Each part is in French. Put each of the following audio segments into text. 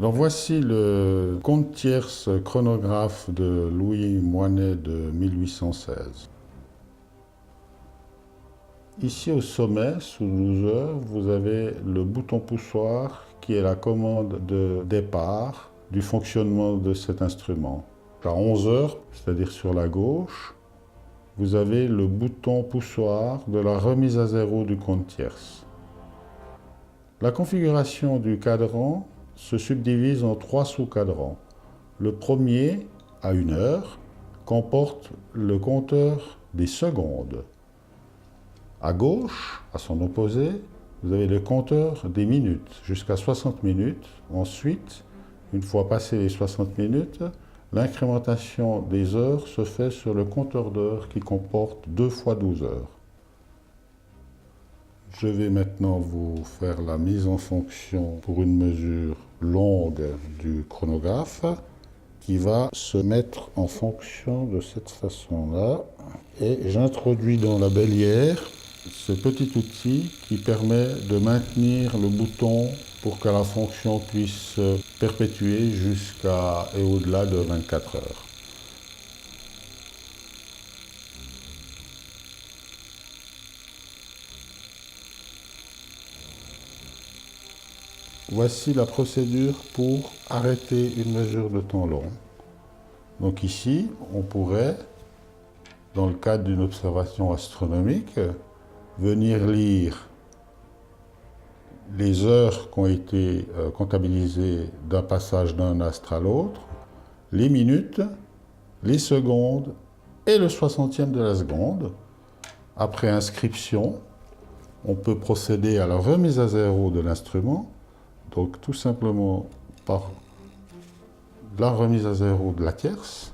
Alors voici le compte tierce chronographe de Louis Moinet de 1816. Ici au sommet, sous 12 heures, vous avez le bouton poussoir qui est la commande de départ du fonctionnement de cet instrument. À 11 heures, c'est-à-dire sur la gauche, vous avez le bouton poussoir de la remise à zéro du compte tierce. La configuration du cadran se subdivise en 3 sous-cadrans. Le premier, à 1 heure, comporte le compteur des secondes. À gauche, à son opposé, vous avez le compteur des minutes, jusqu'à 60 minutes. Ensuite, une fois passé les 60 minutes, l'incrémentation des heures se fait sur le compteur d'heures qui comporte 2 fois 12 heures. Je vais maintenant vous faire la mise en fonction pour une mesure longue du chronographe qui va se mettre en fonction de cette façon-là. Et j'introduis dans la bélière ce petit outil qui permet de maintenir le bouton pour que la fonction puisse se perpétuer jusqu'à et au-delà de 24 heures. Voici la procédure pour arrêter une mesure de temps long. Donc ici, on pourrait, dans le cadre d'une observation astronomique, venir lire les heures qui ont été comptabilisées d'un passage d'un astre à l'autre, les minutes, les secondes et le 60e de la seconde. Après inscription, on peut procéder à la remise à zéro de l'instrument. Donc tout simplement par la remise à zéro de la tierce.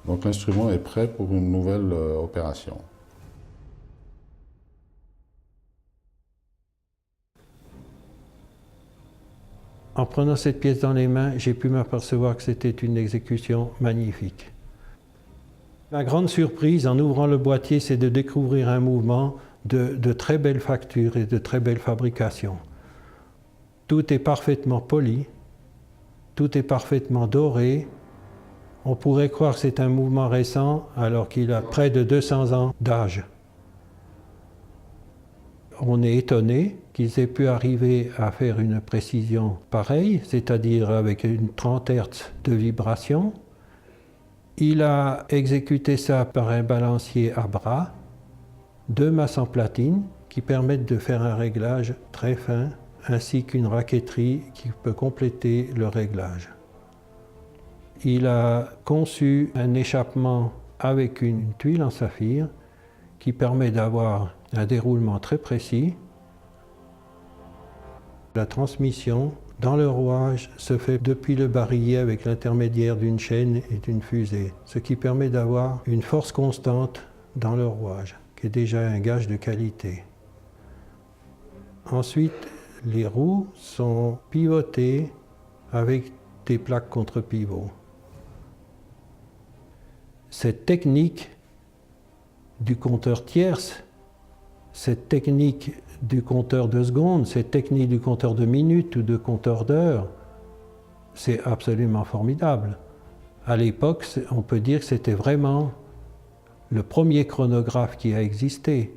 Donc l'instrument est prêt pour une nouvelle opération. En prenant cette pièce dans les mains, j'ai pu m'apercevoir que c'était une exécution magnifique. Ma grande surprise en ouvrant le boîtier, c'est de découvrir un mouvement de très belle facture et de très belle fabrication. Tout est parfaitement poli, tout est parfaitement doré. On pourrait croire que c'est un mouvement récent alors qu'il a près de 200 ans d'âge. On est étonné qu'ils aient pu arriver à faire une précision pareille, c'est-à-dire avec une 30 Hz de vibration. Il a exécuté ça par un balancier à bras, 2 masses en platine qui permettent de faire un réglage très fin, ainsi qu'une raquetterie qui peut compléter le réglage. Il a conçu un échappement avec une tuile en saphir qui permet d'avoir un déroulement très précis. La transmission dans le rouage se fait depuis le barillet avec l'intermédiaire d'une chaîne et d'une fusée, ce qui permet d'avoir une force constante dans le rouage, qui est déjà un gage de qualité. Ensuite, les roues sont pivotées avec des plaques contre-pivot. Cette technique du compteur tierce, cette technique du compteur de secondes, cette technique du compteur de minutes ou de compteur d'heures, c'est absolument formidable. À l'époque, on peut dire que c'était vraiment le premier chronographe qui a existé.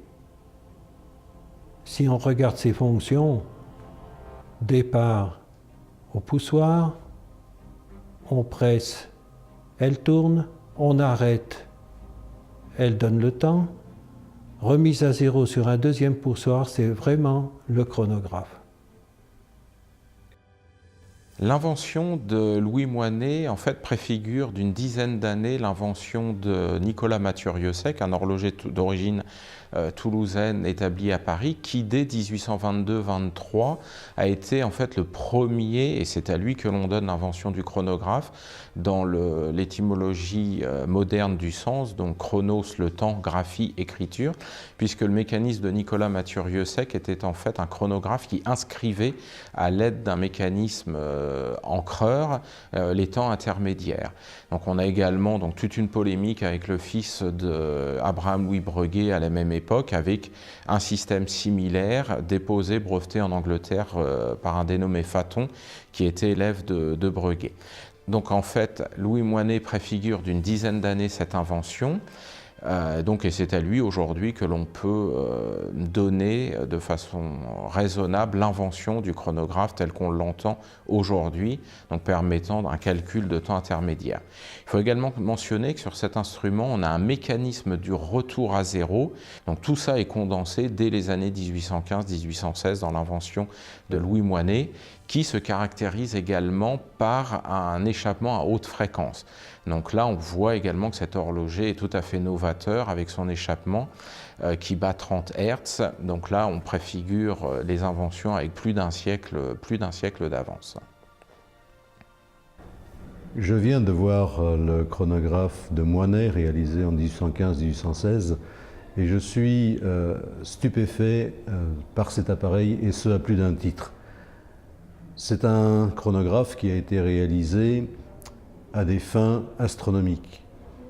Si on regarde ses fonctions, départ au poussoir, on presse, elle tourne, on arrête, elle donne le temps. Remise à zéro sur un deuxième poussoir, c'est vraiment le chronographe. L'invention de Louis Moinet, en fait, préfigure d'une dizaine d'années l'invention de Nicolas Mathieu-Rieusec, un horloger d'origine toulousaine établi à Paris, qui dès 1822-23 a été en fait le premier, et c'est à lui que l'on donne l'invention du chronographe, dans l'étymologie moderne du sens, donc chronos, le temps, graphie, écriture, puisque le mécanisme de Nicolas Mathieu-Rieusec était en fait un chronographe qui inscrivait à l'aide d'un mécanisme encreur les temps intermédiaires. Donc on a également donc, toute une polémique avec le fils d'Abraham Louis Breguet à la même époque, avec un système similaire déposé, breveté en Angleterre par un dénommé Faton, qui était élève de Breguet. Donc en fait, Louis Moinet préfigure d'une dizaine d'années cette invention, et c'est à lui aujourd'hui que l'on peut donner de façon raisonnable l'invention du chronographe tel qu'on l'entend aujourd'hui, donc permettant un calcul de temps intermédiaire. Il faut également mentionner que sur cet instrument, on a un mécanisme du retour à zéro, donc tout ça est condensé dès les années 1815-1816 dans l'invention de Louis Moinet, qui se caractérise également par un échappement à haute fréquence. Donc là, on voit également que cet horloger est tout à fait novateur avec son échappement qui bat 30 Hz. Donc là, on préfigure les inventions avec plus d'un siècle d'avance. Je viens de voir le chronographe de Moinet réalisé en 1815-1816 et je suis stupéfait par cet appareil, et ce à plus d'un titre. C'est un chronographe qui a été réalisé à des fins astronomiques,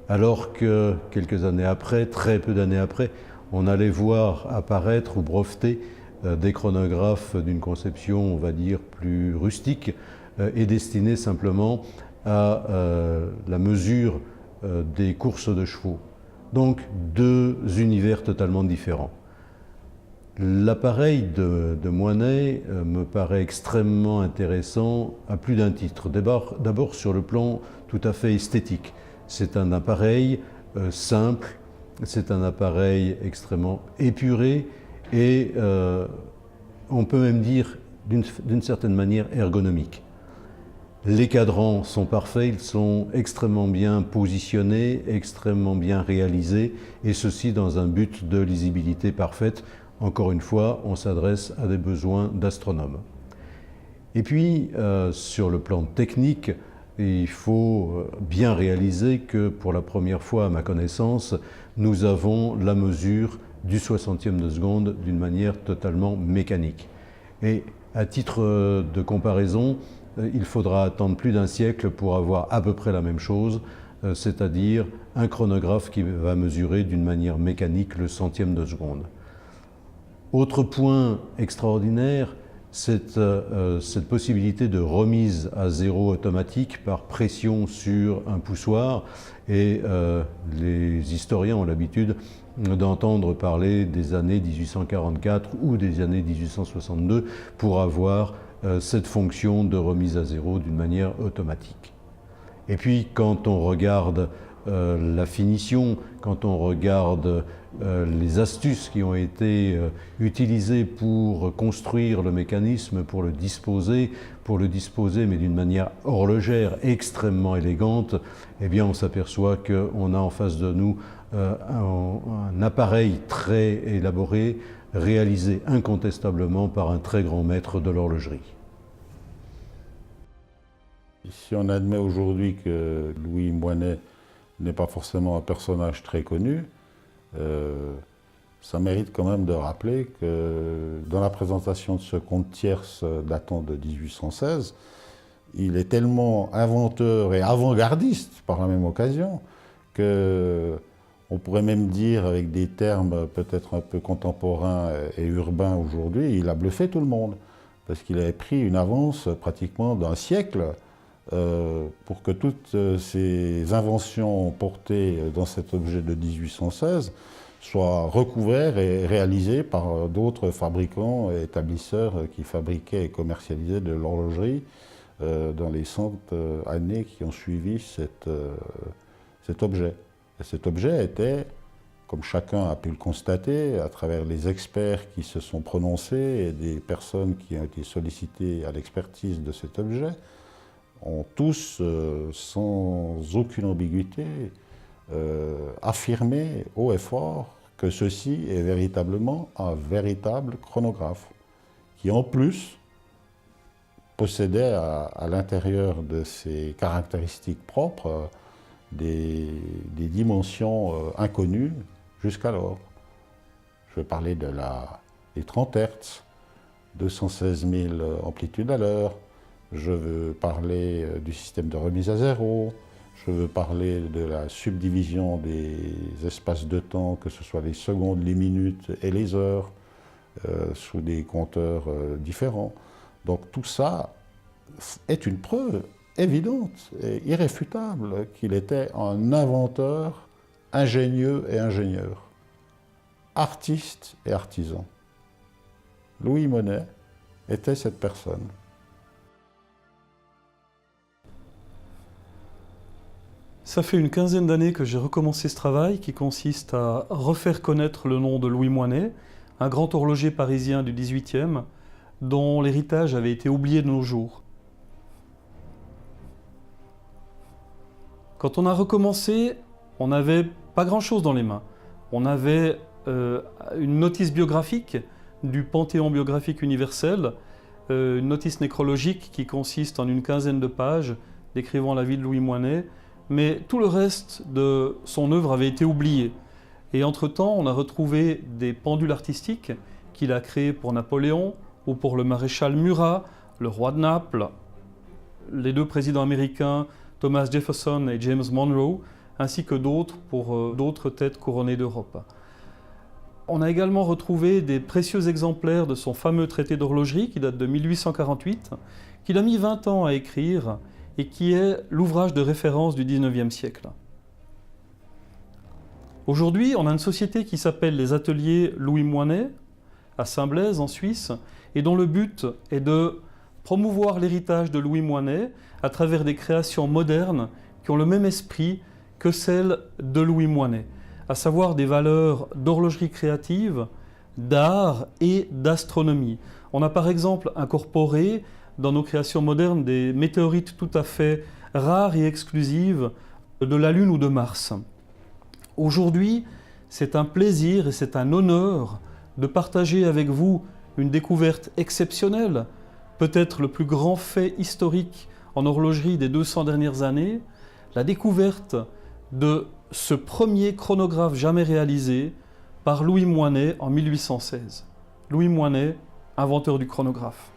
alors que quelques années après, très peu d'années après, on allait voir apparaître ou breveter des chronographes d'une conception, on va dire, plus rustique et destinés simplement à la mesure des courses de chevaux. Donc deux univers totalement différents. L'appareil de Moinet me paraît extrêmement intéressant à plus d'un titre. D'abord sur le plan tout à fait esthétique. C'est un appareil simple, c'est un appareil extrêmement épuré et on peut même dire d'une certaine manière ergonomique. Les cadrans sont parfaits, ils sont extrêmement bien positionnés, extrêmement bien réalisés, et ceci dans un but de lisibilité parfaite. Encore une fois, on s'adresse à des besoins d'astronomes. Et puis, sur le plan technique, il faut bien réaliser que pour la première fois, à ma connaissance, nous avons la mesure du 60e de seconde d'une manière totalement mécanique. Et à titre de comparaison, il faudra attendre plus d'un siècle pour avoir à peu près la même chose, c'est-à-dire un chronographe qui va mesurer d'une manière mécanique le centième de seconde. Autre point extraordinaire, c'est cette possibilité de remise à zéro automatique par pression sur un poussoir. Et les historiens ont l'habitude d'entendre parler des années 1844 ou des années 1862 pour avoir cette fonction de remise à zéro d'une manière automatique. Et puis quand on regarde la finition, quand on regarde les astuces qui ont été utilisées pour construire le mécanisme, pour le disposer mais d'une manière horlogère extrêmement élégante, eh bien on s'aperçoit qu'on a en face de nous un appareil très élaboré, réalisé incontestablement par un très grand maître de l'horlogerie. Si on admet aujourd'hui que Louis Moinet n'est pas forcément un personnage très connu, ça mérite quand même de rappeler que dans la présentation de ce compte tierce datant de 1816, il est tellement inventeur et avant-gardiste par la même occasion qu'on pourrait même dire, avec des termes peut-être un peu contemporains et urbains aujourd'hui, il a bluffé tout le monde, parce qu'il avait pris une avance pratiquement d'un siècle pour que toutes ces inventions portées dans cet objet de 1816 soient recouvertes et réalisées par d'autres fabricants et établisseurs qui fabriquaient et commercialisaient de l'horlogerie dans les 100 années qui ont suivi cet objet. Et cet objet était, comme chacun a pu le constater, à travers les experts qui se sont prononcés et des personnes qui ont été sollicitées à l'expertise de cet objet, ont tous, sans aucune ambiguïté, affirmé haut et fort que ceci est véritablement un véritable chronographe, qui en plus possédait à l'intérieur de ses caractéristiques propres des dimensions inconnues jusqu'alors. Je vais parler des 30 Hz, 216 000 amplitudes à l'heure, Je veux parler du système de remise à zéro. Je veux parler de la subdivision des espaces de temps, que ce soit les secondes, les minutes et les heures, sous des compteurs différents. Donc tout ça est une preuve évidente et irréfutable qu'il était un inventeur ingénieux et ingénieur, artiste et artisan. Louis Monnet était cette personne. Ça fait une quinzaine d'années que j'ai recommencé ce travail qui consiste à refaire connaître le nom de Louis Moinet, un grand horloger parisien du XVIIIe dont l'héritage avait été oublié de nos jours. Quand on a recommencé, on n'avait pas grand-chose dans les mains. On avait une notice biographique du Panthéon biographique universel, une notice nécrologique qui consiste en une quinzaine de pages décrivant la vie de Louis Moinet, mais tout le reste de son œuvre avait été oublié. Et entre-temps, on a retrouvé des pendules artistiques qu'il a créées pour Napoléon ou pour le maréchal Murat, le roi de Naples, les deux présidents américains Thomas Jefferson et James Monroe, ainsi que d'autres pour d'autres têtes couronnées d'Europe. On a également retrouvé des précieux exemplaires de son fameux traité d'horlogerie qui date de 1848, qu'il a mis 20 ans à écrire et qui est l'ouvrage de référence du XIXe siècle. Aujourd'hui, on a une société qui s'appelle les Ateliers Louis Moinet, à Saint-Blaise, en Suisse, et dont le but est de promouvoir l'héritage de Louis Moinet à travers des créations modernes qui ont le même esprit que celles de Louis Moinet, à savoir des valeurs d'horlogerie créative, d'art et d'astronomie. On a par exemple incorporé dans nos créations modernes des météorites tout à fait rares et exclusives de la Lune ou de Mars. Aujourd'hui, c'est un plaisir et c'est un honneur de partager avec vous une découverte exceptionnelle, peut-être le plus grand fait historique en horlogerie des 200 dernières années, la découverte de ce premier chronographe jamais réalisé par Louis Moinet en 1816. Louis Moinet, inventeur du chronographe.